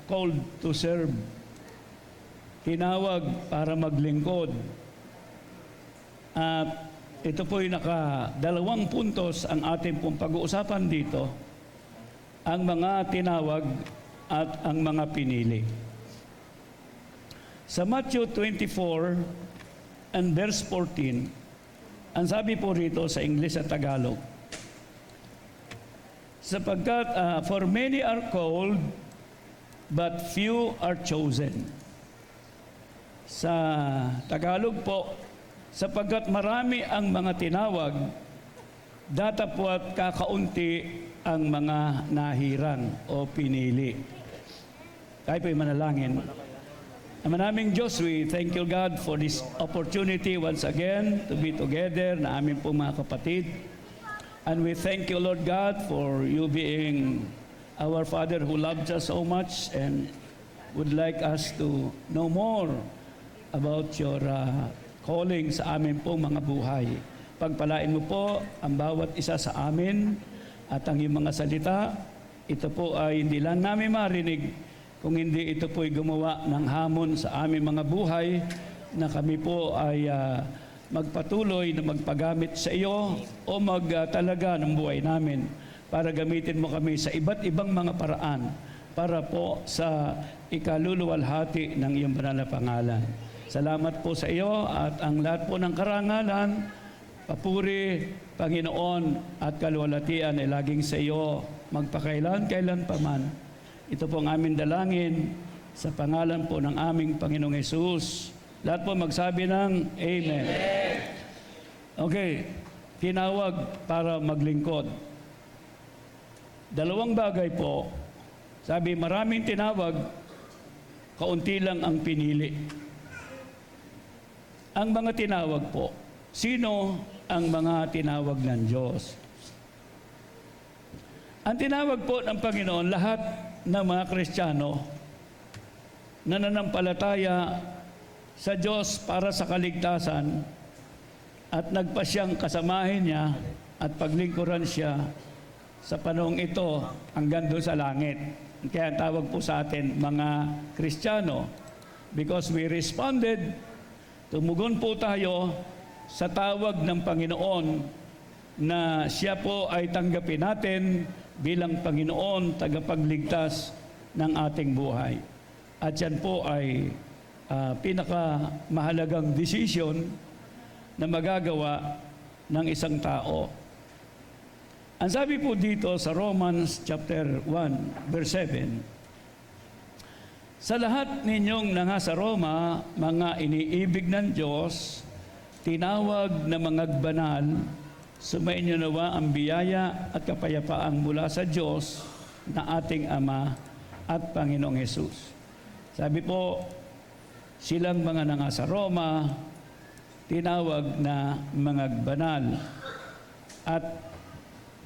called to serve. Tinawag para maglingkod. At ito po'y dalawang puntos ang ating pong pag-uusapan dito. Ang mga tinawag at ang mga pinili. Sa Matthew 24 and verse 14, ang sabi po rito sa English at Tagalog, sapagkat for many are called, but few are chosen. Sa Tagalog po, sapagkat marami ang mga tinawag, datapwat kakaunti ang mga nahirang o pinili. Tayo po'y manalangin. Ama naming Diyos, we thank you, God, for this opportunity once again to be together na aming pong mga kapatid. And we thank you, Lord God, for you being our Father who loves us so much and would like us to know more about your calling sa amin pong mga buhay. Pagpalain mo po ang bawat isa sa amin at ang iyong mga salita. Ito po ay hindi lang namin marinig, kung hindi ito po ay gumawa ng hamon sa aming mga buhay na kami po ay magpatuloy na magpagamit sa iyo o magtalaga ng buhay namin para gamitin mo kami sa iba't ibang mga paraan para po sa ikaluluwalhati ng iyong banal na pangalan. Salamat po sa iyo at ang lahat po ng karangalan, papuri, Panginoon at kaluwalhatian ay laging sa iyo magpakailan-kailan pa man. Ito po ang aming dalangin sa pangalan po ng aming Panginoong Hesus. Lahat po magsabi ng Amen. Okay, tinawag para maglingkod. Dalawang bagay po. Sabi, maraming tinawag, kaunti lang ang pinili. Ang mga tinawag po, sino ang mga tinawag ng Diyos? Ang tinawag po ng Panginoon, lahat ng mga Kristiyano na nananampalataya sa Diyos para sa kaligtasan at nagpasyang kasamahin niya at paglingkuran siya sa panahong ito hanggang doon sa langit. Kaya tawag po sa atin mga Kristiyano because we responded, tumugon po tayo sa tawag ng Panginoon na siya po ay tanggapin natin bilang Panginoon, tagapagligtas ng ating buhay. At yan po ay pinakamahalagang desisyon na magagawa ng isang tao. Ang sabi po dito sa Romans chapter 1, verse 7, sa lahat ninyong nasa Roma, mga iniibig ng Diyos, tinawag na mga banal, sumainyo nawa ang biyaya at kapayapaan mula sa Diyos na ating Ama at Panginoong Hesus. Sabi po, silang mga nasa Roma, tinawag na mga banal. At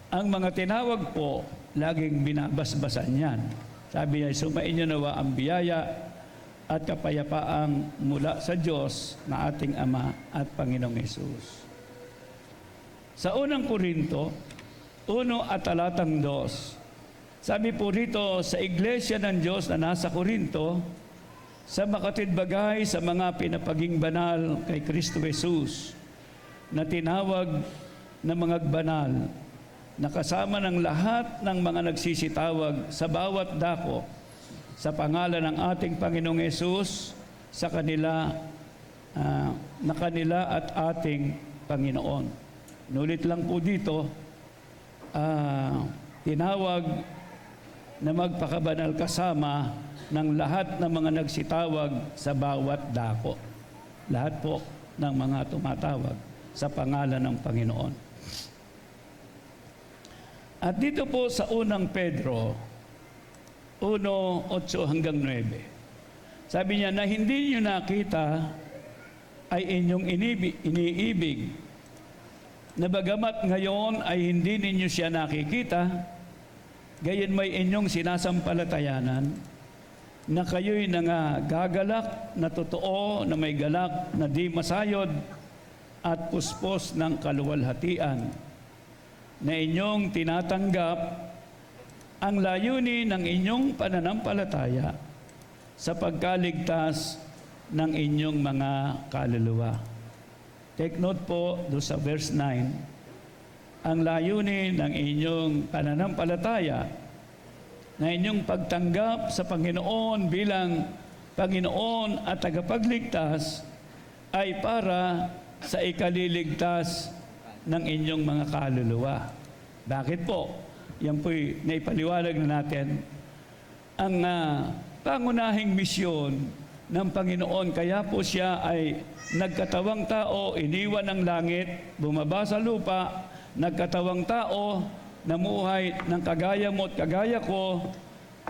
ang mga tinawag po, laging binabasbasan yan. Sabi niya, sumainyo nawa ang biyaya at kapayapaang mula sa Diyos na ating Ama at Panginoong Hesus. Sa unang Korinto, 1 at talatang 2, sabi po rito sa iglesia ng Diyos na nasa Korinto, sa makatidbagay sa mga pinapaging banal kay Kristo Jesus, na tinawag na mga banal, na kasama ng lahat ng mga nagsisitawag sa bawat dako, sa pangalan ng ating Panginoong Hesus, sa kanila, na kanila at ating Panginoon. Nulit lang po dito, tinawag na magpakabanal kasama ng lahat ng mga nagsitawag sa bawat dako. Lahat po ng mga tumatawag sa pangalan ng Panginoon. At dito po sa unang Pedro, 1:8 hanggang 9, sabi niya na hindi niyo nakita ay inyong iniibig, na bagamat ngayon ay hindi ninyo siya nakikita, gayon may inyong sinasampalatayanan, na kayo'y gagalak na totoo, na may galak na di masayod at puspos ng kaluwalhatian, na inyong tinatanggap ang layunin ng inyong pananampalataya sa pagkaligtas ng inyong mga kaluluwa. Take note po doon sa verse 9. Ang layunin ng inyong pananampalataya na inyong pagtanggap sa Panginoon bilang Panginoon at tagapagligtas ay para sa ikaliligtas ng inyong mga kaluluwa. Bakit po? Yan po'y naipaliwanag na natin. Ang pangunahing misyon ng Panginoon, kaya po siya ay nagkatawang tao, iniwan ng langit, bumaba sa lupa, nagkatawang tao, namuhay ng kagaya mo at kagaya ko,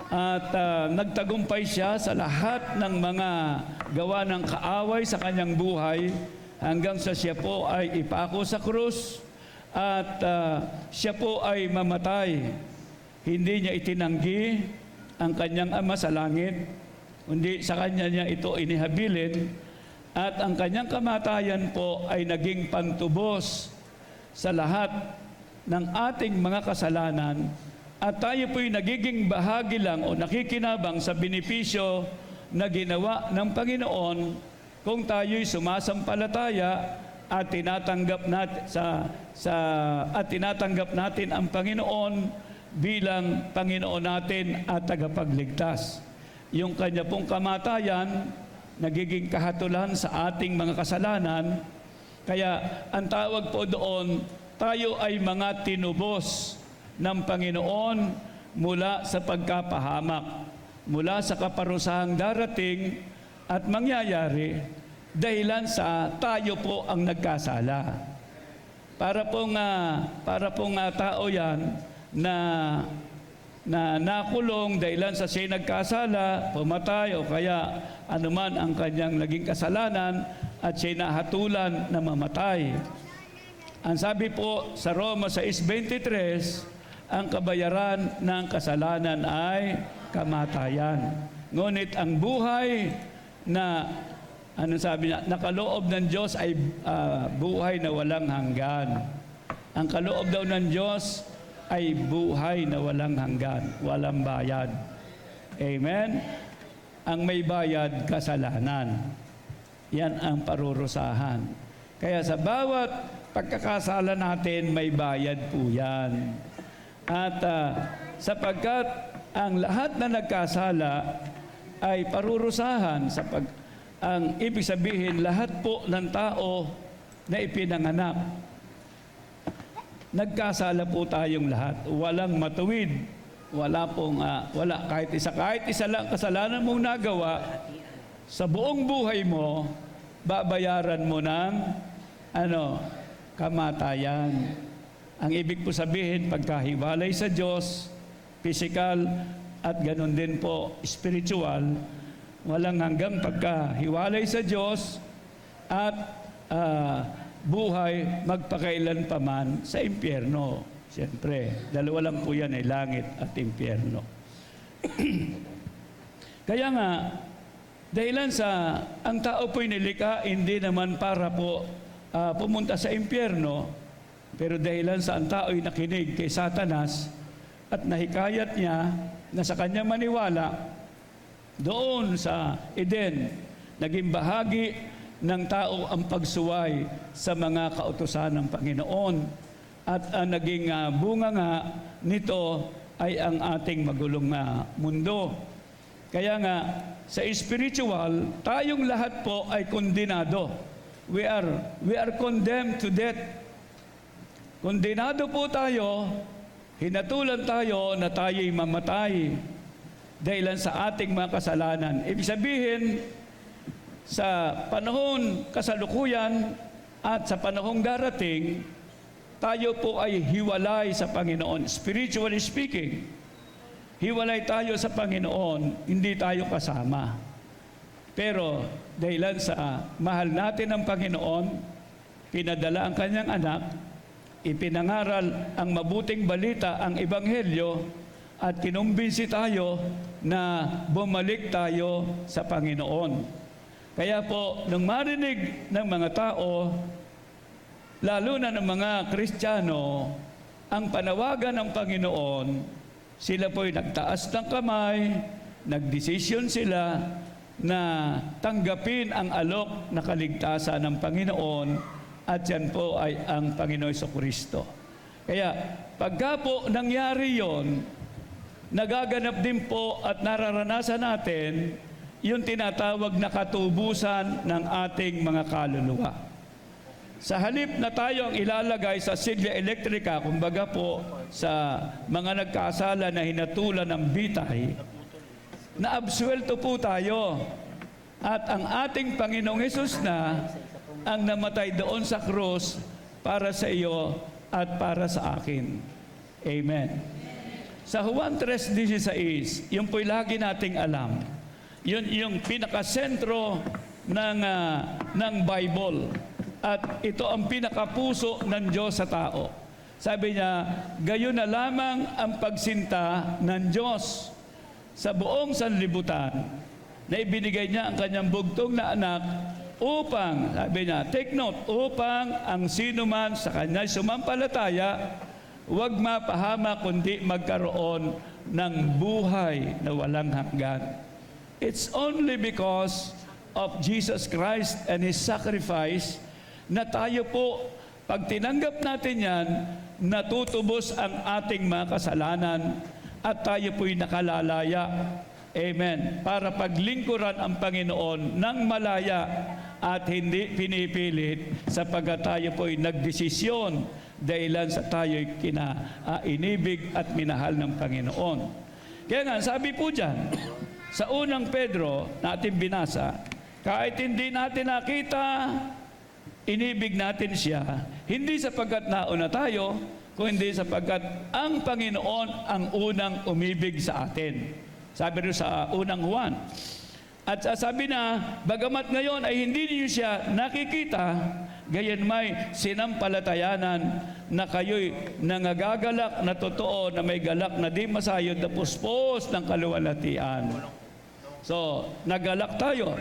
at nagtagumpay siya sa lahat ng mga gawa ng kaaway sa kanyang buhay hanggang sa siya po ay ipako sa krus at siya po ay mamatay. Hindi niya itinanggi ang kanyang Ama sa langit, kundi sa kanya niya ito inihabilin, at ang kanyang kamatayan po ay naging pantubos sa lahat ng ating mga kasalanan, at tayo po'y nagiging bahagi lang o nakikinabang sa benepisyo na ginawa ng Panginoon kung tayo'y sumasampalataya at tinatanggap natin ang Panginoon bilang Panginoon natin at tagapagligtas. Yung kanya pong kamatayan nagiging kahatulan sa ating mga kasalanan, kaya ang tawag po doon, tayo ay mga tinubos ng Panginoon mula sa pagkapahamak, mula sa kaparusahang darating at mangyayari dahilan sa tayo po ang nagkasala. Para pong tao yan na nakulong dahilan sa siya nagkasala, pumatay o kaya anuman ang kanyang naging kasalanan at siya nahatulan na mamatay. Ang sabi po sa Roma 6:23, ang kabayaran ng kasalanan ay kamatayan. Ngunit ang buhay na, sabi niya, nakaloob ng Diyos ay buhay na walang hanggan. Ang kaloob daw ng Diyos ay buhay na walang hanggan, walang bayad. Amen? Ang may bayad, kasalanan. Yan ang parurusahan. Kaya sa bawat pagkakasala natin, may bayad po yan. At sapagkat ang lahat na nagkasala ay parurusahan, ang ibig sabihin, lahat po ng tao na ipinanganak, nagkasala po tayong lahat. Walang matuwid. Kahit isa lang kasalanan mong nagawa, sa buong buhay mo, babayaran mo ng kamatayan. Ang ibig po sabihin, pagkahiwalay sa Diyos, physical at ganun din po spiritual, walang hanggang pagkahiwalay sa Diyos at buhay magpakailan pa man sa impyerno. Siyempre, dalawa lang po yan ay langit at impyerno. Kaya nga, dahilan sa ang tao po'y nilikha, hindi naman para po pumunta sa impyerno, pero dahilan sa ang tao'y nakinig kay Satanas at nahikayat niya na sa kanya maniwala, doon sa Eden, naging bahagi ng tao ang pagsuway sa mga kautusan ng Panginoon. At ang naging bunga nga nito ay ang ating magulong mundo. Kaya nga, sa spiritual, tayong lahat po ay kondenado. We are condemned to death. Kondenado po tayo, hinatulan tayo na tayo'y mamatay dahilan sa ating mga kasalanan. Ibig sabihin, sa panahon kasalukuyan at sa panahong darating, tayo po ay hiwalay sa Panginoon. Spiritually speaking, hiwalay tayo sa Panginoon, hindi tayo kasama. Pero dahilan sa mahal natin ng Panginoon, pinadala ang kanyang anak, ipinangaral ang mabuting balita, ang Ebanghelyo, at kinumbinsi tayo na bumalik tayo sa Panginoon. Kaya po, nung marinig ng mga tao, lalo na ng mga Kristiyano, ang panawagan ng Panginoon Sila po'y nagtaas ng kamay, nagdesisyon sila na tanggapin ang alok na kaligtasan ng Panginoon, at yan po ay ang Panginoon Jesucristo. Kaya pagka po nangyari yon, nagaganap din po at nararanasan natin yung tinatawag na katubusan ng ating mga kaluluwa. Sa halip na tayo ang ilalagay sa silya elektrika, kumbaga po sa mga nagkasala na hinatulan ng bitay, naabsuelto po tayo. At ang ating Panginoong Hesus na ang namatay doon sa krus para sa iyo at para sa akin. Amen. Sa Juan 3:16, yun po'y lagi nating alam. Yun yung pinakasentro ng Bible. At ito ang pinakapuso ng Diyos sa tao. Sabi niya, gayon na lamang ang pagsinta ng Diyos sa buong sanlibutan na ibinigay niya ang kanyang bugtong na anak upang, sabi niya, take note, upang ang sino man sa kanya sumampalataya, huwag mapahama kundi magkaroon ng buhay na walang hanggan. It's only because of Jesus Christ and His sacrifice na tayo po, pag tinanggap natin yan, natutubos ang ating mga kasalanan at tayo po'y nakalalaya. Amen. Para paglingkuran ang Panginoon ng malaya at hindi pinipilit, sapagkat tayo po'y nagdesisyon dahilan sa tayo'y inibig at minahal ng Panginoon. Kaya nga, sabi po dyan, sa unang Pedro natin binasa, kahit hindi natin nakita, inibig natin siya, hindi sapagkat nauna tayo, kundi sapagkat ang Panginoon ang unang umibig sa atin. Sabi rin sa unang Juan. At sabi na, bagamat ngayon ay hindi niyo siya nakikita, gayon may sinampalatayanan na kayo'y nangagagalak na totoo na may galak na di masayod na puspos ng kaluwalhatian. So, nagalak tayo.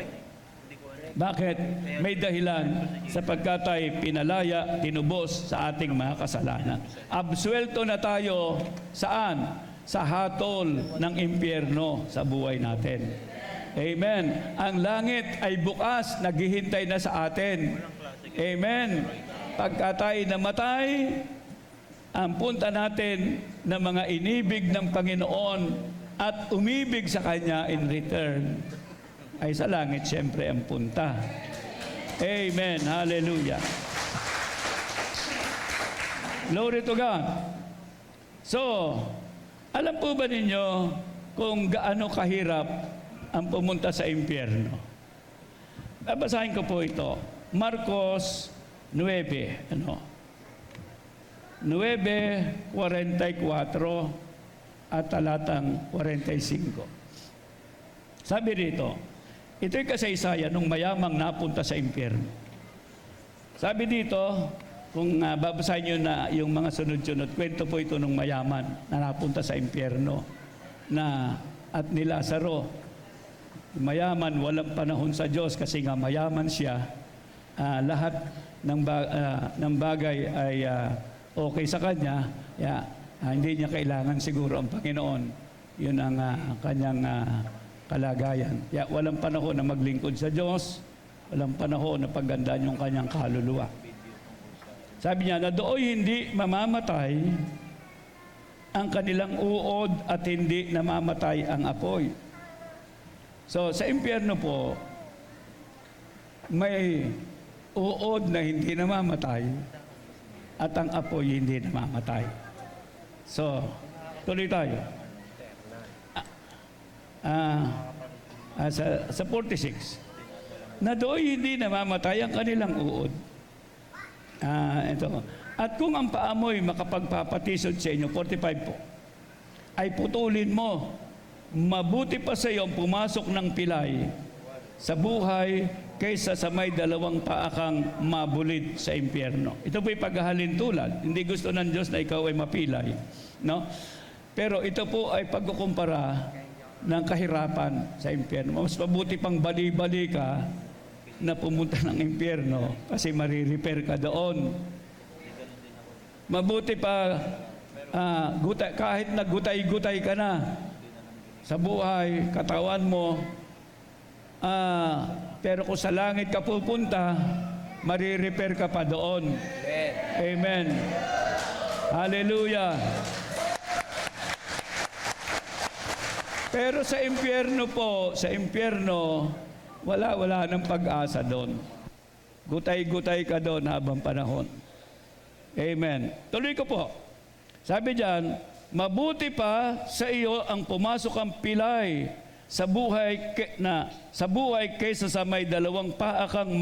Bakit? May dahilan sapagkat tayo pinalaya, tinubos sa ating mga kasalanan. Absuelto na tayo saan? Sa hatol ng impyerno sa buhay natin. Amen. Ang langit ay bukas, naghihintay na sa atin. Amen. Pagka tayo namatay, ang punta natin ng mga inibig ng Panginoon at umibig sa Kanya in return ay sa langit siyempre ang punta. Amen. Hallelujah. Glory to God. So, alam po ba ninyo kung gaano kahirap ang pumunta sa impyerno? Babasahin ko po ito. Marcos 9, 9:44 at talatang 45. Sabi rito, ito'y kasaysayan nung mayamang napunta sa impyerno. Sabi dito, kung babasahin nyo na yung mga sunod-sunod, kwento po ito nung mayaman na napunta sa impyerno at ni Lazaro. Mayaman, walang panahon sa Diyos kasi nga mayaman siya. Lahat ng bagay ay okay sa kanya. Hindi niya kailangan siguro ang Panginoon. Yun ang kanyang kalagayan. Walang panahon na maglingkod sa Diyos, walang panahon na paggandaan yung kanyang kaluluwa. Sabi niya na dooy hindi mamamatay ang kanilang uod at hindi namamatay ang apoy. So sa impyerno po, may uod na hindi namamatay at ang apoy hindi namamatay. So, tuloy tayo. Sa 46, na do'y hindi namamatay ang kanilang uod. Ito. At kung ang paamoy makapagpapatisod sa inyo, 45 po, ay putulin mo, mabuti pa sa iyo pumasok ng pilay sa buhay kaysa sa may dalawang paa kang mabulid sa impyerno. Ito po'y paghahalin tulad. Hindi gusto ng Diyos na ikaw ay mapilay. No? Pero ito po ay pagkukumpara ng kahirapan sa impyerno. Mas mabuti pang bali-bali ka na pumunta ng impyerno kasi marirepair ka doon. Mabuti pa kahit naggutay-gutay ka na sa buhay, katawan mo, pero kung sa langit ka pupunta, marirepair ka pa doon. Amen. Hallelujah. Pero sa impyerno po, wala ng pag-asa doon. Gutay-gutay ka doon habang panahon. Amen. Tuloy ko po. Sabi diyan, mabuti pa sa iyo ang pumasok ang pilay sa buhay kaysa sa may dalawang paa kang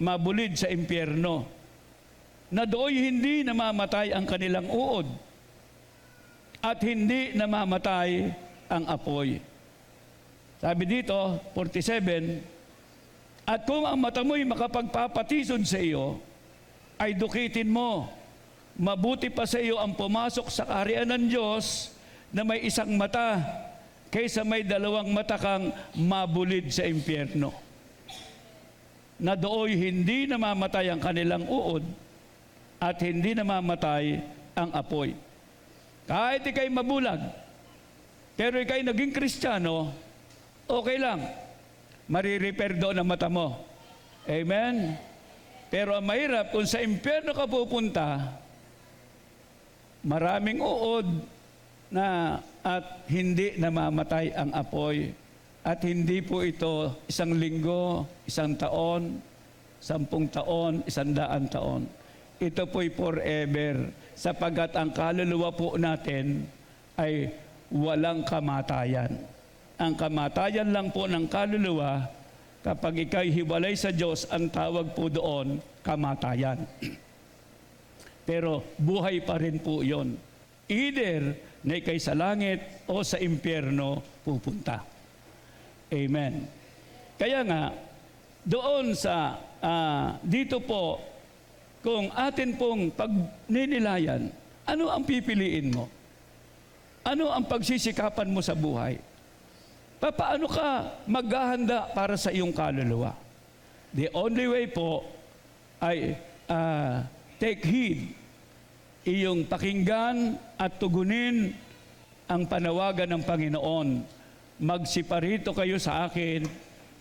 mabulid sa impyerno, na dooy hindi namamatay ang kanilang uod at hindi namamatay ang apoy. Sabi dito, 47, at kung ang mata mo'y makapagpapatisod sa iyo, ay dukitin mo. Mabuti pa sa iyo ang pumasok sa kaharian ng Diyos na may isang mata kaysa may dalawang mata kang mabulid sa impyerno, na dooy hindi namamatay ang kanilang uod at hindi namamatay ang apoy. Kahit ikay mabulag, pero ikay naging Kristiyano, okay lang. Marirepair doon ang mata mo. Amen? Pero ang mahirap, kung sa impyerno ka pupunta, maraming uod na at hindi namamatay ang apoy. At hindi po ito 1 linggo, 1 taon, 10 taon, 100 taon. Ito po'y forever, sapagkat ang kaluluwa po natin ay walang kamatayan. Ang kamatayan lang po ng kaluluwa, kapag ika'y hiwalay sa Diyos, ang tawag po doon, kamatayan. Pero buhay pa rin po yon. Either na ika'y sa langit o sa impyerno pupunta. Amen. Kaya nga, doon sa, dito po, kung atin pong pagninilayan, ano ang pipiliin mo? Ano ang pagsisikapan mo sa buhay? Paano ka maghahanda para sa iyong kaluluwa? The only way po ay take heed, iyong pakinggan at tugunin ang panawagan ng Panginoon. Magsiparito kayo sa akin,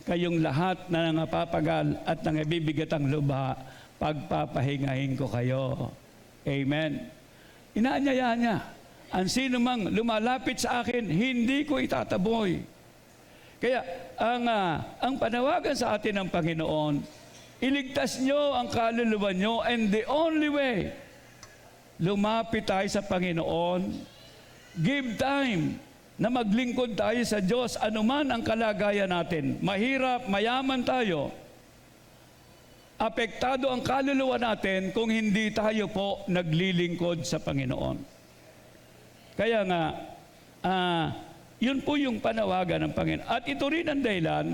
kayong lahat na nangapapagal at nangabibigat ang lubha, pagpapahingahin ko kayo. Amen. Inaanyaya niya, ang sino mang lumalapit sa akin, hindi ko itataboy. Kaya ang panawagan sa atin ng Panginoon, iligtas nyo ang kaluluwa nyo, and the only way, lumapit tayo sa Panginoon, give time na maglingkod tayo sa Diyos, anuman ang kalagayan natin. Mahirap, mayaman tayo, apektado ang kaluluwa natin kung hindi tayo po naglilingkod sa Panginoon. Kaya nga, yun po yung panawagan ng Panginoon. At ito rin ang dahilan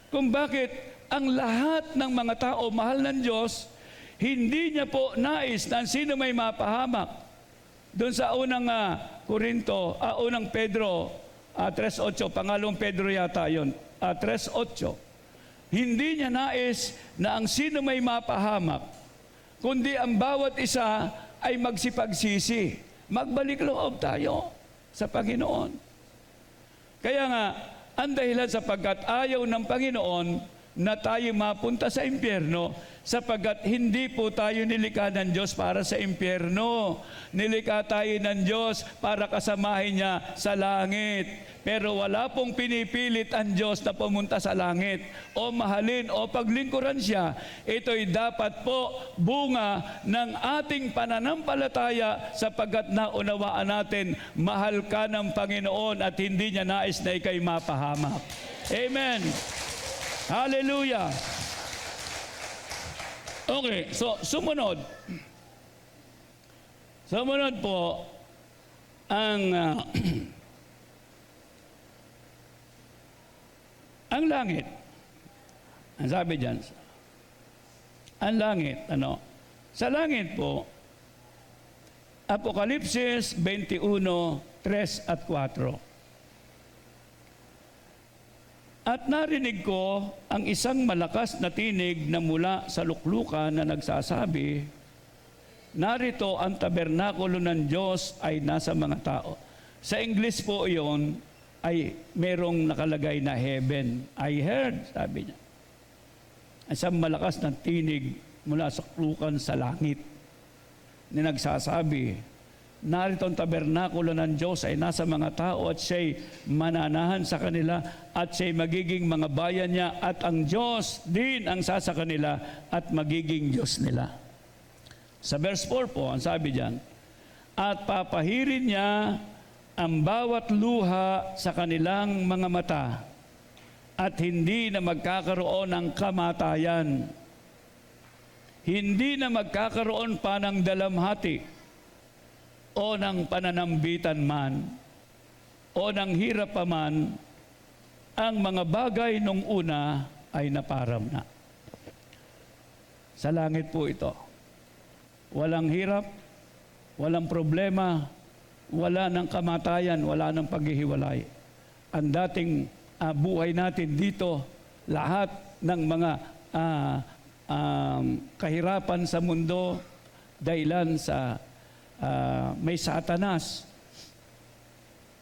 kung bakit ang lahat ng mga tao mahal ng Diyos, hindi niya po nais na sino may mapahamak. Doon sa unang unang Pedro 3:8, pangalawang Pedro yata yun, 3:8. Hindi niya nais na ang sino may mapahamak, kundi ang bawat isa ay magsipagsisi. Magbalik loob tayo sa Panginoon. Kaya nga, ang dahilan sapagkat ayaw ng Panginoon na tayo mapunta sa impyerno, sapagkat hindi po tayo nilikha ng Diyos para sa impyerno. Nilikha tayo ng Diyos para kasamahin niya sa langit. Pero wala pong pinipilit ang Diyos na pumunta sa langit o mahalin o paglingkuran siya. Ito'y dapat po bunga ng ating pananampalataya, sapagkat naunawaan natin, mahal ka ng Panginoon at hindi niya nais na ikay mapahamak. Amen. Hallelujah. Okay, so sumunod po ang ang langit. Ang sabi diyan, ang langit, sa langit po, Apokalipsis 21:3 at 4. At narinig ko ang isang malakas na tinig na mula sa luklukan na nagsasabi, narito ang tabernakulo ng Diyos ay nasa mga tao. Sa English po yon ay merong nakalagay na heaven. I heard, sabi niya. Isang malakas na tinig mula sa krukan sa langit na nagsasabi, narito ang tabernakulo ng Diyos ay nasa mga tao at siya'y mananahan sa kanila at siya'y magiging mga bayan niya at ang Diyos din ang sa kanila at magiging Diyos nila. Sa verse 4 po, ang sabi diyan, at papahirin niya ang bawat luha sa kanilang mga mata at hindi na magkakaroon ng kamatayan. Hindi na magkakaroon pa ng dalamhati o ng pananambitan man o ng hirap pa man. Ang mga bagay nung una ay naparam na. Sa langit po ito. Walang hirap, walang problema, wala ng kamatayan, wala ng paghihiwalay. Ang dating buhay natin dito, lahat ng mga kahirapan sa mundo, dahilan sa may satanas.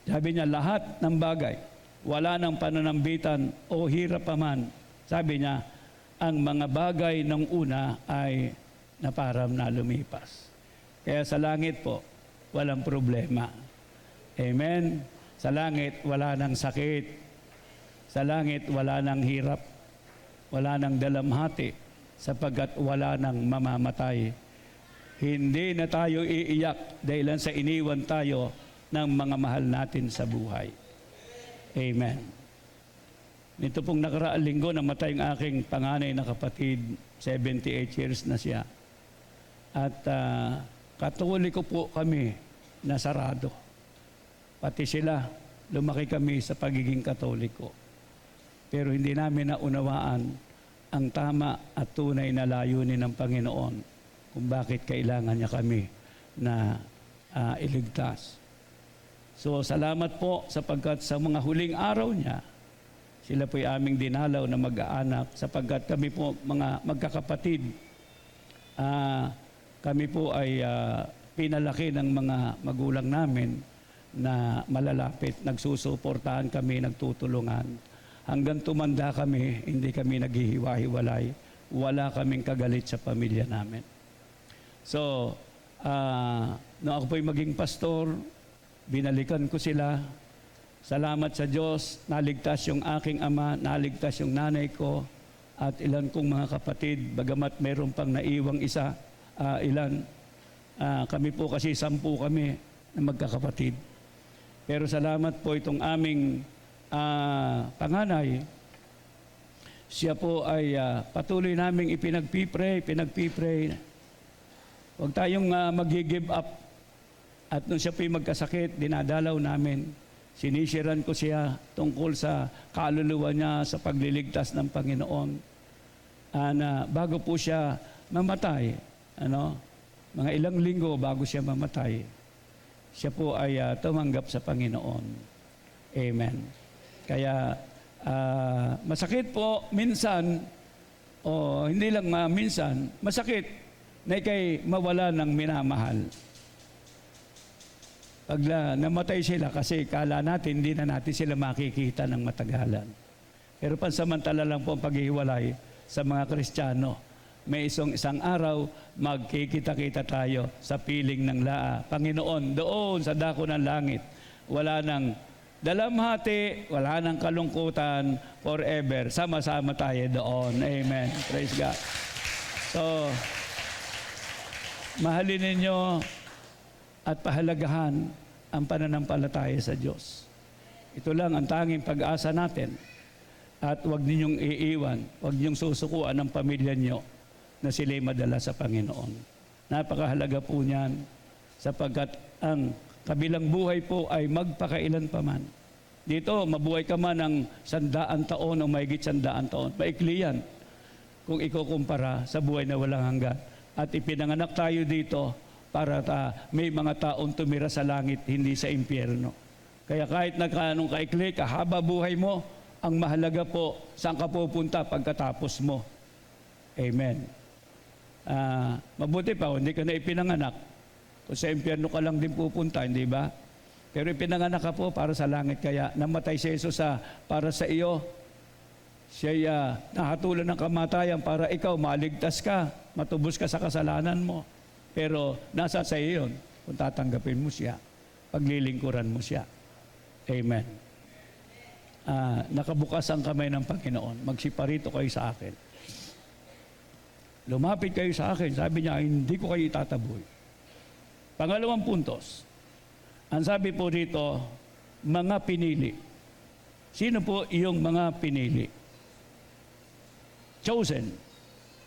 Sabi niya, lahat ng bagay, wala ng pananambitan o hirap pa man. Sabi niya, ang mga bagay ng una ay naparam na lumipas. Kaya sa langit po, walang problema. Amen? Sa langit, wala ng sakit. Sa langit, wala ng hirap. Wala ng dalamhati, sapagkat wala ng mamamatay. Hindi na tayo iiyak dahil sa iniwan tayo ng mga mahal natin sa buhay. Amen. Nito pong nakaraang linggo, namatay ang aking panganay na kapatid, 78 years na siya. At Katoliko po kami na sarado. Pati sila, lumaki kami sa pagiging Katoliko. Pero hindi namin naunawaan ang tama at tunay na layunin ng Panginoon kung bakit kailangan niya kami na iligtas. So salamat po sapagkat sa mga huling araw niya, sila po'y aming dinalaw na mag-aanak sapagkat kami po mga magkakapatid, kami po ay pinalaki ng mga magulang namin na malalapit, nagsusuportahan kami, nagtutulungan. Hanggang tumanda kami, hindi kami naghihiwa-hiwalay. Wala kaming kagalit sa pamilya namin. So, nung ako po'y maging pastor, binalikan ko sila. Salamat sa Diyos, naligtas yung aking ama, naligtas yung nanay ko, at ilan kong mga kapatid, bagamat meron pang naiwang isa, kami po kasi 10 kami na magkakapatid. Pero salamat po itong aming panganay, siya po ay patuloy naming pinagpipray. Huwag tayong mag-give up. At nung siya po magkasakit, dinadalaw namin. Sinisiran ko siya tungkol sa kaluluwa niya sa pagliligtas ng Panginoon. Na bago po siya mamatay, mga ilang linggo bago siya mamatay, siya po ay tumanggap sa Panginoon. Amen. Kaya masakit po minsan, o hindi lang minsan, masakit na ikay mawala ng minamahal. Pag namatay sila kasi kala natin hindi na natin sila makikita ng matagalan. Pero pansamantala lang po ang paghihiwalay sa mga Kristiyano. May isang araw, magkikita-kita tayo sa piling ng laa. Panginoon, doon sa dako ng langit, wala nang dalamhati, wala nang kalungkutan, forever. Sama-sama tayo doon. Amen. Praise God. So, mahalin ninyo at pahalagahan ang pananampalataya sa Diyos. Ito lang ang tanging pag-asa natin. At huwag ninyong iiwan, huwag ninyong susukuan ang pamilya nyo na sila'y madala sa Panginoon. Napakahalaga po niyan sapagkat ang kabilang buhay po ay magpakailan pa man. Dito, mabuhay ka man ng 100 taon o mahigit 100 taon. Maikli yan kung ikukumpara sa buhay na walang hanggan. At ipinanganak tayo dito para may mga taong tumira sa langit, hindi sa impyerno. Kaya kahit nagkanong kaikli, kahaba buhay mo, ang mahalaga po, saan ka pupunta pagkatapos mo. Amen. Mabuti pa, hindi ka na ipinanganak. Kung sa impyerno ka lang din pupunta, hindi ba? Pero ipinanganak ka po para sa langit, kaya namatay si Jesus para sa iyo. Siya'y nahatulan ng kamatayan para ikaw maligtas ka, matubos ka sa kasalanan mo. Pero nasa sa iyo yun, kung tatanggapin mo siya, paglilingkuran mo siya. Amen. Nakabukas ang kamay ng Panginoon. Magsiparito kayo sa akin. Lumapit kayo sa akin. Sabi niya, hindi ko kayo itataboy. Pangalawang puntos. Ang sabi po dito, mga pinili. Sino po yung mga pinili? Chosen.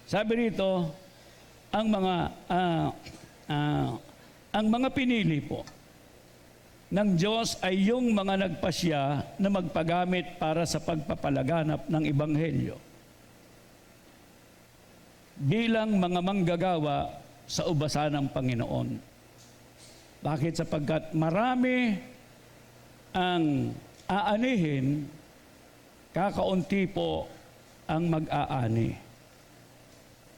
Sabi rito, ang mga pinili po ng Diyos ay yung mga nagpasya na magpagamit para sa pagpapalaganap ng Ebanghelyo bilang mga manggagawa sa ubasan ng Panginoon. Bakit? Sapagkat marami ang aanihin, kakaunti po ang mag-aani.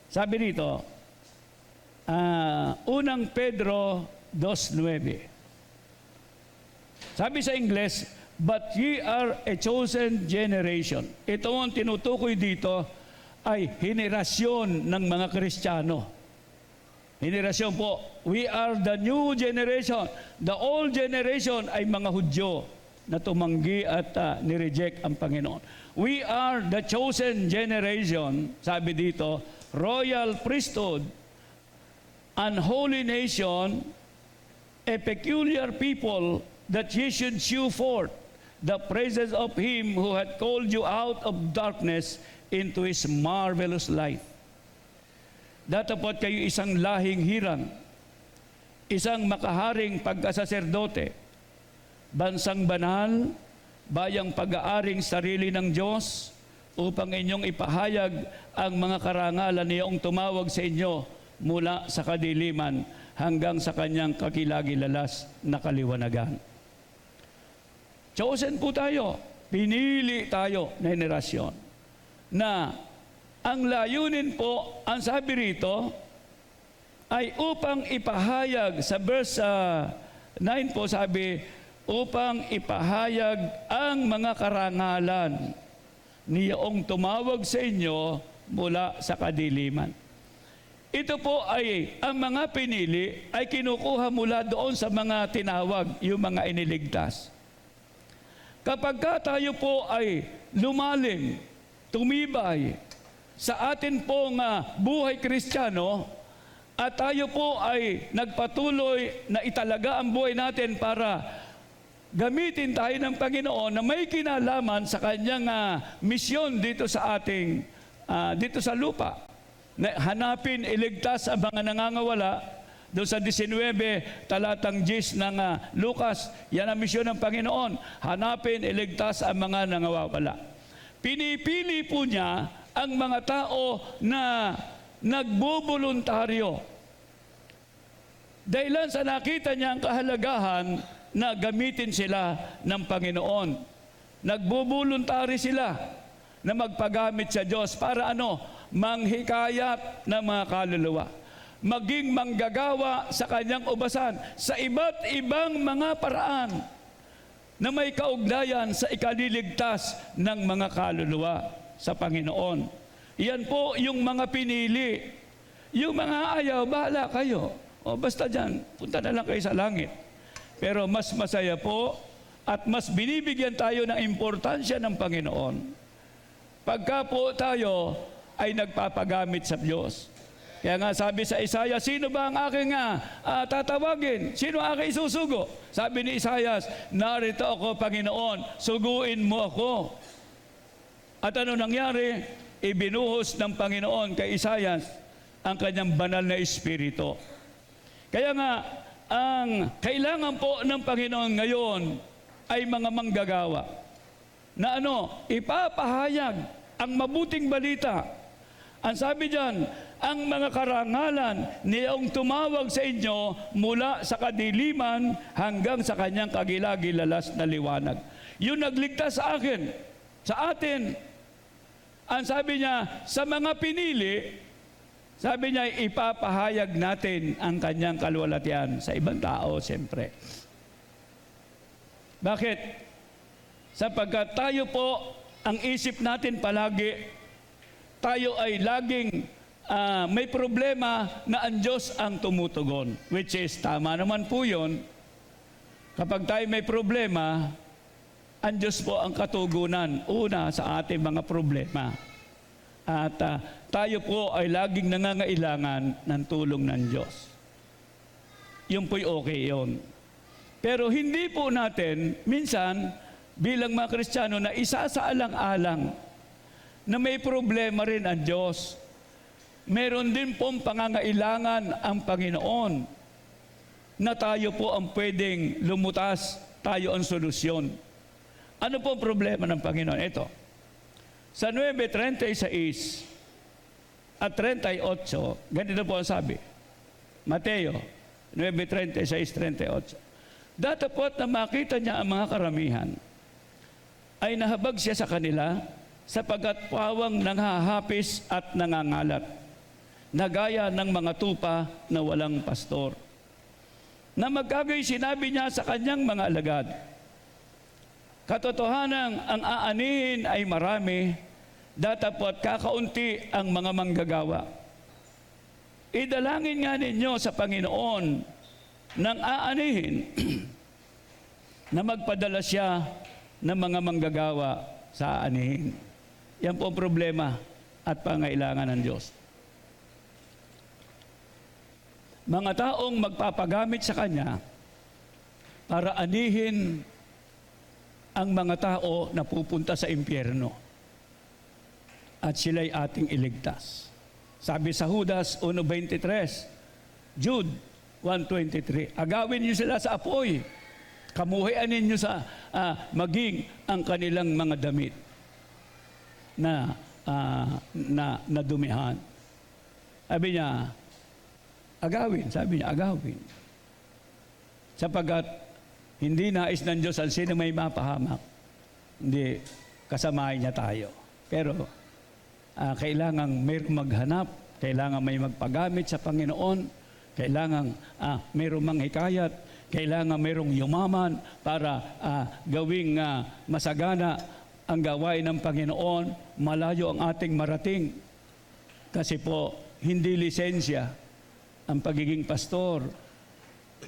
Sabi rito, unang Pedro 2:9. Sabi sa Ingles, but ye are a chosen generation. Ito ang tinutukoy dito ay henerasyon ng mga Kristiyano. Henerasyon po, we are the new generation. The old generation ay mga Hudyo na tumanggi at nireject ang Panginoon. We are the chosen generation, sabi dito, royal priesthood, an holy nation, a peculiar people, that ye should shew forth the praises of Him who had called you out of darkness into His marvelous light. Datapot kayo isang lahing hirang, isang makaharing pagkasaserdote, bansang banal, bayang pag-aaring sarili ng Diyos, upang inyong ipahayag ang mga karangalan niyong tumawag sa inyo mula sa kadiliman hanggang sa kanyang kakilagilalas na kaliwanagan. Chosen po tayo, pinili tayo na henerasyon na ang layunin po, ang sabi rito, ay upang ipahayag, sa verse 9 po sabi, upang ipahayag ang mga karangalan niyong tumawag sa inyo mula sa kadiliman. Ito po ay, ang mga pinili ay kinukuha mula doon sa mga tinawag, yung mga iniligtas. Kapag tayo po ay lumalim, tumibay sa atin pong buhay Kristiyano, at tayo po ay nagpatuloy na italaga ang buhay natin para gamitin tayo ng Panginoon na may kinalaman sa kanyang misyon dito sa ating, dito sa lupa. Hanapin, iligtas ang mga nangangawala. Doon sa 19, talatang 10 ng Lucas, yan ang misyon ng Panginoon. Hanapin, iligtas ang mga nangawawala. Pinipili po niya ang mga tao na nagbubuluntaryo. Dahilan sa nakita niya ang kahalagahan na gamitin sila ng Panginoon. Nagbubuluntari sila na magpagamit sa Diyos para manghikayat ng mga kaluluwa. Maging manggagawa sa kanyang ubasan sa iba't ibang mga paraan na may kaugnayan sa ikaliligtas ng mga kaluluwa sa Panginoon. Iyan po yung mga pinili. Yung mga ayaw, bahala kayo. O basta dyan, punta na lang kayo sa langit. Pero mas masaya po at mas binibigyan tayo ng importansya ng Panginoon pagka po tayo ay nagpapagamit sa Diyos. Kaya nga sabi sa Isaiah, sino ba ang aking tatawagin? Sino ang aking isusugo? Sabi ni Isaiah, narito ako, Panginoon, suguin mo ako. At ano nangyari? Ibinuhos ng Panginoon kay Isaiah ang kanyang banal na espiritu. Kaya nga, ang kailangan po ng Panginoon ngayon ay mga manggagawa na ipapahayag ang mabuting balita. Ang sabi diyan, ang mga karangalan niyong tumawag sa inyo mula sa kadiliman hanggang sa kanyang kagilagilalas na liwanag. Yung nagligtas sa akin, sa atin, ang sabi niya, sa mga pinili, Sabi niya, ipapahayag natin ang kanyang kaluwalhatian sa ibang tao, siyempre. Bakit? Sapagkat tayo po, ang isip natin palagi, tayo ay laging may problema na ang Diyos ang tumutugon. Which is, tama naman po yun. Kapag tayo may problema, ang Diyos po ang katugunan una sa ating mga problema. At tayo po ay laging nangangailangan ng tulong ng Diyos. Yun po'y okay yun. Pero hindi po natin, minsan, bilang mga Kristiyano, na isasaalang-alang na may problema rin ang Diyos. Meron din pong pangangailangan ang Panginoon na tayo po ang pwedeng lumutas, tayo ang solusyon. Ano po ang problema ng Panginoon? Ito. Sa 9:36 at 38, ganito po ang sabi. Mateo 9:36-38. Datapot na makita niya ang mga karamihan, ay nahabag siya sa kanila sapagkat pawang nanghahapis at nangangalat, nagaya ng mga tupa na walang pastor. Na magkagay sinabi niya sa kanyang mga alagad, katotohanan ang aanihin ay marami, datapot kakaunti ang mga manggagawa. Idalangin nga ninyo sa Panginoon ng aanihin na magpadala siya ng mga manggagawa sa aanihin. Yan po ang problema at pangailangan ng Diyos. Mga taong magpapagamit sa Kanya para anihin ang mga tao na pupunta sa impyerno at sila'y ating iligtas. Sabi sa Judas 1:23, Jude 1:23, agawin niyo sila sa apoy, kamuhian ninyo sa maging ang kanilang mga damit na dumihan. Sabi niya, agawin. Sapagkat hindi nais ng Diyos ang sino may mapahamak, hindi kasamahin niya tayo. Pero kailangan mayroong maghanap, kailangan may magpagamit sa Panginoon, kailangan mayroong manghikayat, kailangan mayroong yumaman para gawing masagana ang gawain ng Panginoon, malayo ang ating marating. Kasi po, hindi lisensya ang pagiging pastor,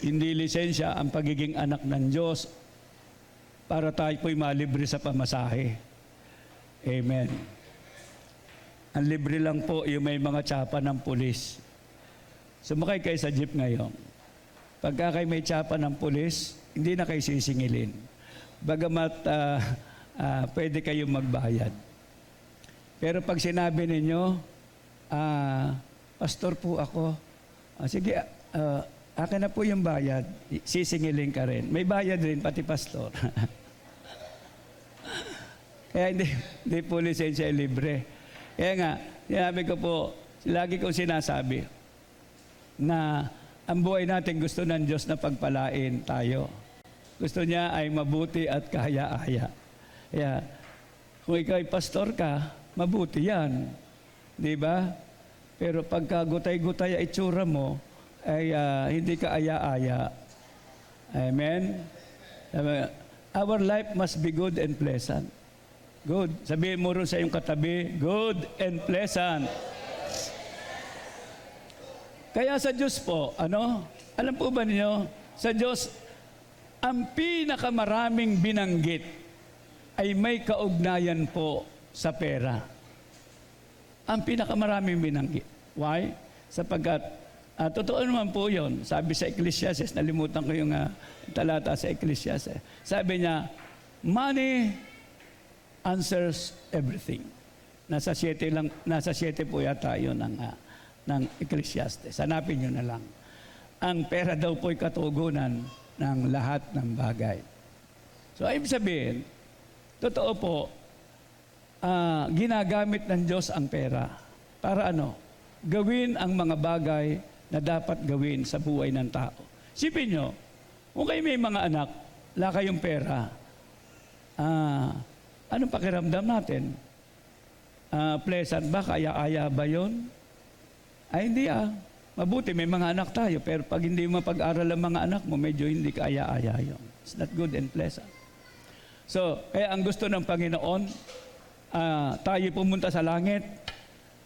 hindi lisensya ang pagiging anak ng Diyos para tayo po'y malibre sa pamasahe. Amen. Ang libre lang po yung may mga tsapa ng pulis. Sumakay kayo sa jeep ngayon. Pagka kayo may tsapa ng pulis, hindi na kayo sisingilin. Bagamat pwede kayong magbayad. Pero pag sinabi ninyo, pastor po ako, sige, akin na po yung bayad, sisingilin ka rin. May bayad rin, pati pastor. Kaya hindi po lisensya libre. Kaya nga, sinabi ko po, lagi kong sinasabi, na ang buhay natin gusto ng Diyos na pagpalain tayo. Gusto niya ay mabuti at kahaya-haya. Kaya, kung ikaw ay pastor ka, mabuti yan. Di ba? Pero pagka gutay-gutay ang itsura mo, ay hindi ka aya-aya. Amen? Our life must be good and pleasant. Good. Sabihin mo rin sa iyong katabi, good and pleasant. Kaya sa Diyos po, alam po ba niyo, sa Diyos, ang pinakamaraming binanggit ay may kaugnayan po sa pera. Ang pinakamaraming binanggit. Why? Sapagkat, totoo naman po yun. Sabi sa Ecclesiastes, nalimutan ko yung talata sa Ecclesiastes. Sabi niya, money answers everything. Nasa 7 po yata yun ng Ecclesiastes. Hanapin nyo na lang. Ang pera daw po'y katugunan ng lahat ng bagay. So, ibig sabihin, totoo po, ginagamit ng Diyos ang pera para gawin ang mga bagay na dapat gawin sa buhay ng tao. Sipin nyo, kung kayo may mga anak, wala kayong pera, anong pakiramdam natin? Pleasant ba? Kaya-aya ba yun? Ay hindi mabuti may mga anak tayo, pero pag hindi mo pag-aral ang mga anak mo, medyo hindi ka aya-aya yun. It's not good and pleasant. So, kaya ang gusto ng Panginoon, tayo pumunta sa langit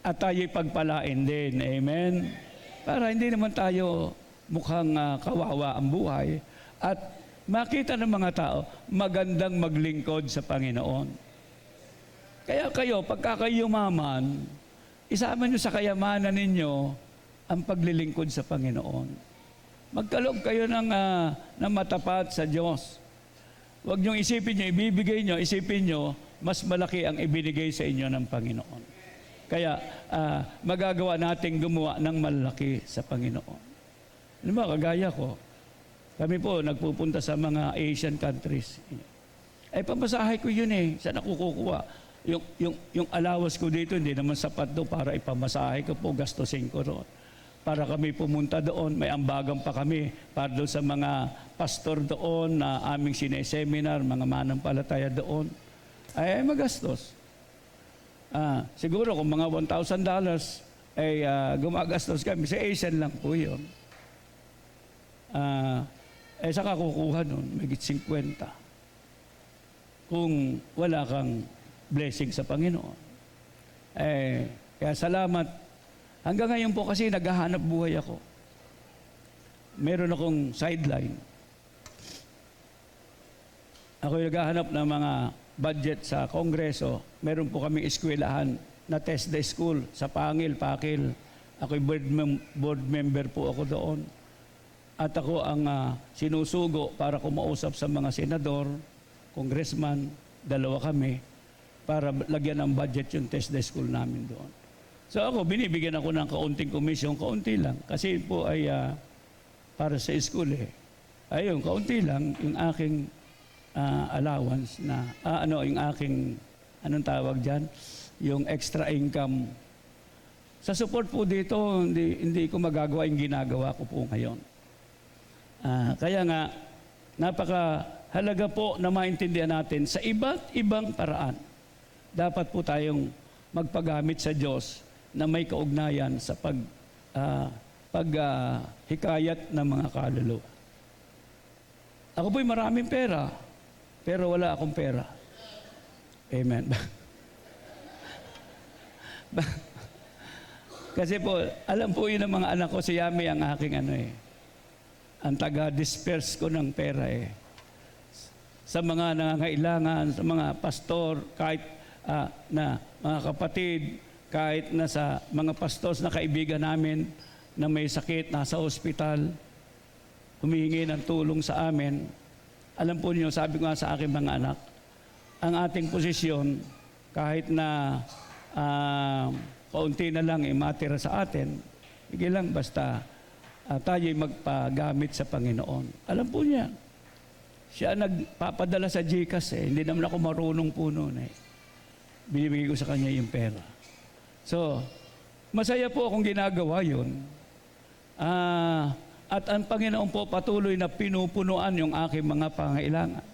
at tayo pagpalain din. Amen? Para hindi naman tayo mukhang kawawa ang buhay at makita ng mga tao, magandang maglingkod sa Panginoon. Kaya kayo, pagka kayo yumaman, isama nyo sa kayamanan ninyo ang paglilingkod sa Panginoon. Magkaloob kayo ng matapat sa Diyos. Huwag niyong isipin nyo, ibibigay nyo, isipin nyo, mas malaki ang ibinigay sa inyo ng Panginoon. Kaya magagawa nating gumawa ng malaki sa Panginoon. Ano ba, kagaya ko, kami po nagpupunta sa mga Asian countries. Ay pamasahe ko yun saan ako kukuha? Yung allowance ko dito, hindi naman sapat doon para ipamasahe ko po, gastusin ko roon. Para kami pumunta doon, may ambagan pa kami para doon sa mga pastor doon na aming sineseminar, mga manampalataya doon. Ay magastos. Siguro kung mga $1,000 ay gumagastos kami. Sa Asian lang po yun. Saka kukuha nun, magit 50. Kung wala kang blessing sa Panginoon. Kaya salamat. Hanggang ngayon po kasi naghahanap buhay ako. Meron akong sideline. Ako yung naghahanap ng mga budget sa Kongreso. Meron po kaming eskwelahan na test day school sa Pangil, Pakil. Ako yung board member po ako doon. At ako ang sinusugo para kumausap sa mga senador, congressman, 2 kami, para lagyan ng budget yung test day school namin doon. So ako, binibigyan ako ng kaunting komisyon, kaunti lang. Kasi po ay para sa school Ayun, kaunti lang yung aking allowance na, yung aking, anong tawag dyan? Yung extra income. Sa support po dito, hindi ko magagawa yung ginagawa ko po ngayon. Kaya nga, napakahalaga po na maintindihan natin sa iba't ibang paraan. Dapat po tayong magpagamit sa Diyos na may kaugnayan sa paghikayat ng mga kaluluwa. Ako po'y maraming pera, pero wala akong pera. Amen. Kasi po, alam po yun ng mga anak ko, si Yami ang aking ang taga-disperse ko ng pera sa mga nangangailangan, sa mga pastor, kahit na mga kapatid, kahit na sa mga pastors na kaibigan namin na may sakit, nasa ospital, humihingi ng tulong sa amin. Alam po niyo, sabi ko nga sa aking mga anak, ang ating posisyon, kahit na kaunti na lang matira sa atin, hindi lang basta tayo'y magpagamit sa Panginoon. Alam po niya, siya nagpapadala sa GCash hindi naman ako marunong po noon Binibigay ko sa kanya yung pera. So, masaya po akong ginagawa yun. At ang Panginoon po patuloy na pinupunuan yung aking mga pangailangan.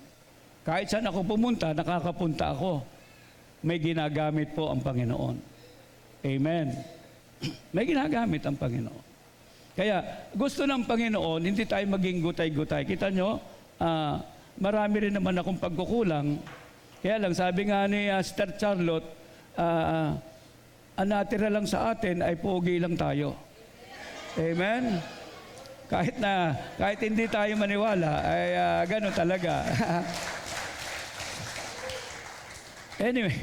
Kahit saan ako pumunta, nakakapunta ako. May ginagamit po ang Panginoon. Amen. May ginagamit ang Panginoon. Kaya gusto ng Panginoon, hindi tayo maging gutay-gutay. Kita nyo, marami rin naman akong pagkukulang. Kaya lang, sabi nga ni Sister Charlotte, ang natira lang sa atin ay pogi lang tayo. Amen? Kahit hindi tayo maniwala, ay gano'n talaga. Anyway.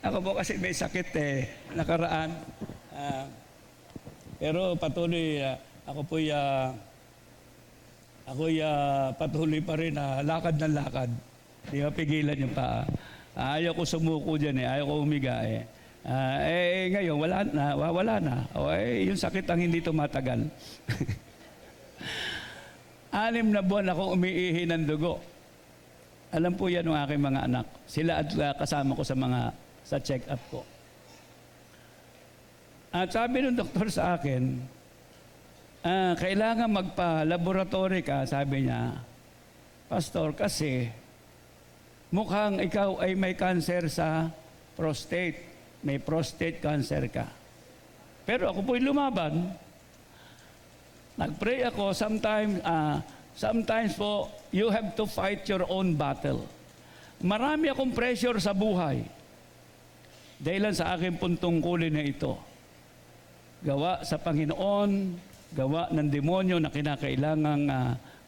Ako po kasi may sakit nakaraan. Pero patuloy, ako'y patuloy pa rin lakad ng lakad. Hindi mapigilan yung paa. Ayaw ko sumuko dyan ayaw ko umiga ngayon wala na. Yung sakit ang hindi tumatagal. 6 na buwan akong umiihi ng dugo. Alam po yan ng aking mga anak. Sila at kasama ko sa check-up ko. At sabi ng doktor sa akin, kailangan magpa-laboratory ka, sabi niya, Pastor, kasi mukhang ikaw ay may cancer sa prostate. May prostate cancer ka. Pero ako po'y lumaban. Nag-pray ako. Sometimes po, you have to fight your own battle. Marami akong pressure sa buhay. Dahilan sa aking puntungkulin na ito. Gawa sa Panginoon, gawa ng demonyo na kinakailangang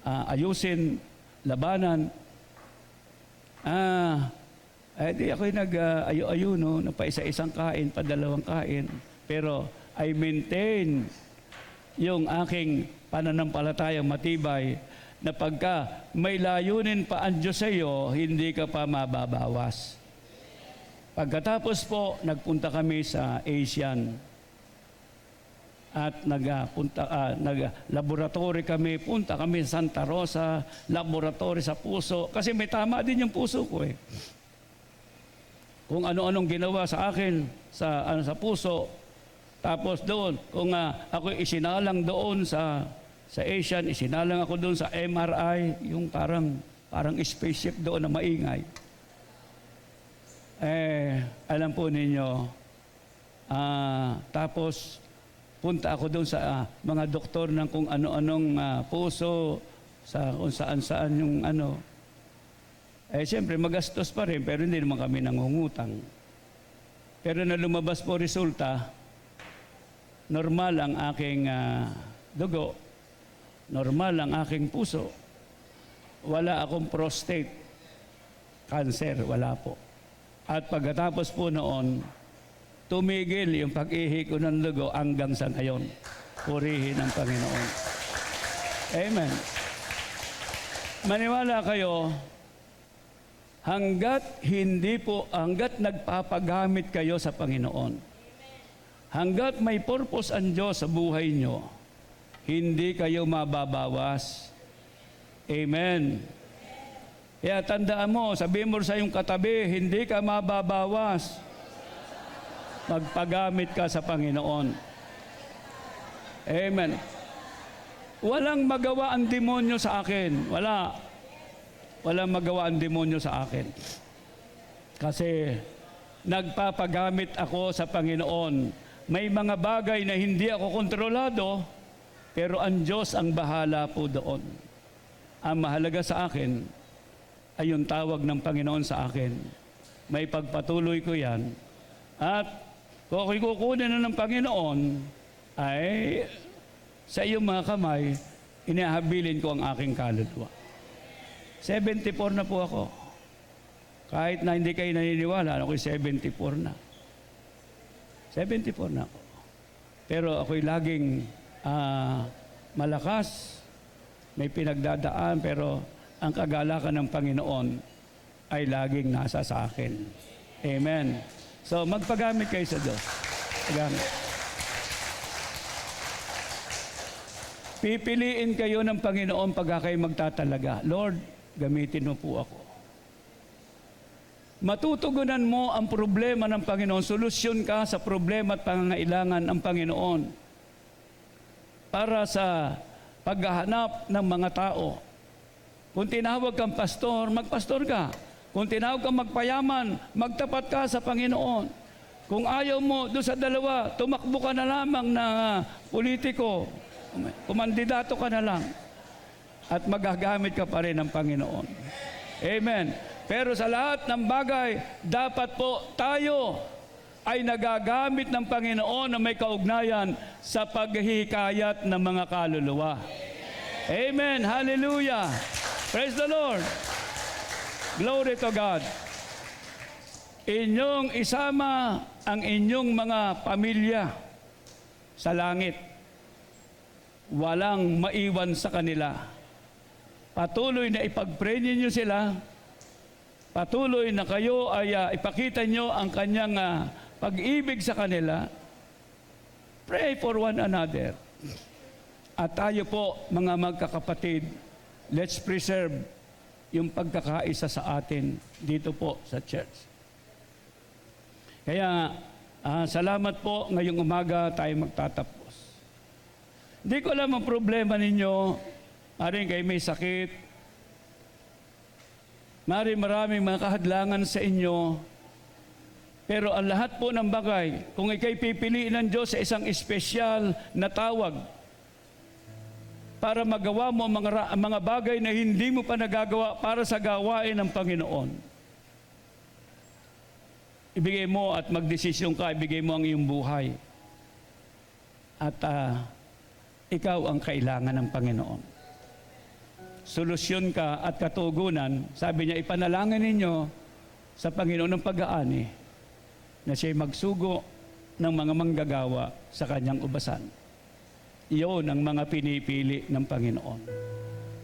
ayusin, labanan. Di ako'y nag-ayo-ayuno, na pa isa-isang kain, pa dalawang kain. Pero I maintain yung aking pananampalatayang matibay na pagka may layunin pa ang Diyos sa iyo, hindi ka pa mababawas. Pagkatapos po, nagpunta kami sa Asian at nag-laboratory kami, punta kami sa Santa Rosa, laboratory sa puso, kasi may tama din yung puso ko eh. Kung ano-anong ginawa sa akin sa puso, tapos doon, kung ako isinalang doon sa Asian, isinalang ako doon sa MRI, yung parang spaceship doon na maingay. Alam po ninyo, tapos punta ako doon sa mga doktor ng kung ano-anong puso, sa kung saan-saan yung ano. Siyempre, magastos pa rin, pero hindi naman kami nangungutang. Pero na lumabas po resulta, normal ang aking dugo, normal ang aking puso. Wala akong prostate cancer, wala po. At pagkatapos po noon, tumigil yung pag-ihi ko ng dugo hanggang sa ngayon. Purihin ang Panginoon. Amen. Maniwala kayo, hanggat nagpapagamit kayo sa Panginoon, hanggat may purpose ang Diyos sa buhay nyo, hindi kayo mababawas. Amen. Kaya tandaan mo, sabihin mo sa iyong katabi, hindi ka mababawas. Magpagamit ka sa Panginoon. Amen. Walang magawa ang demonyo sa akin. Walang magawa ang demonyo sa akin. Kasi nagpapagamit ako sa Panginoon. May mga bagay na hindi ako kontrolado, pero ang Diyos ang bahala po doon. Ang mahalaga sa akin ay yung tawag ng Panginoon sa akin. May pagpatuloy ko yan. At kung ako'y kukunin na ng Panginoon, ay sa iyong mga kamay, inihabilin ko ang aking kaluluwa. 74 na po ako. Kahit na hindi kayo naniniwala, ako'y 74 na. 74 na ako. Pero ako'y laging malakas, may pinagdadaan, pero ang kagalakan ng Panginoon ay laging nasa sa akin. Amen. So, magpagamit kayo sa Diyos. Pagamit. Pipiliin kayo ng Panginoon pagka kayo magtatalaga. Lord, gamitin mo po ako. Matutugunan mo ang problema ng Panginoon. Solusyon ka sa problema at pangangailangan ng Panginoon para sa paghahanap ng mga tao. Kung tinawag kang pastor, magpastor ka. Kung tinawag kang magpayaman, magtapat ka sa Panginoon. Kung ayaw mo doon sa dalawa, tumakbo ka na lamang na politiko. Kumandidato ka na lang. At magagamit ka pa rin ng Panginoon. Amen. Pero sa lahat ng bagay, dapat po tayo ay nagagamit ng Panginoon na may kaugnayan sa paghihikayat ng mga kaluluwa. Amen. Hallelujah. Praise the Lord. Glory to God. Inyong isama ang inyong mga pamilya sa langit. Walang maiwan sa kanila. Patuloy na ipag-pray ninyo sila. Patuloy na kayo ay ipakita nyo ang kanyang pag-ibig sa kanila. Pray for one another. At tayo po, mga magkakapatid, let's preserve yung pagkakaisa sa atin dito po sa church. Kaya, salamat po, ngayong umaga tayo magtatapos. Hindi ko alam ang problema ninyo, maring kayo may sakit, maraming mga kahadlangan sa inyo, pero ang lahat po ng bagay, kung ikay pipiliin ng Diyos sa isang espesyal na tawag para magawa mo ang mga bagay na hindi mo pa nagagawa para sa gawain ng Panginoon, ibigay mo at magdesisyon ka, ibigay mo ang iyong buhay. At ikaw ang kailangan ng Panginoon. Solusyon ka at katugunan, sabi niya, ipanalangin ninyo sa Panginoon ng pag-aani na siya'y magsugo ng mga manggagawa sa kanyang ubasan. Iyon ang mga pinipili ng Panginoon.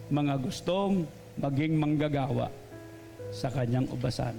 Mga gustong maging manggagawa sa kanyang ubasan.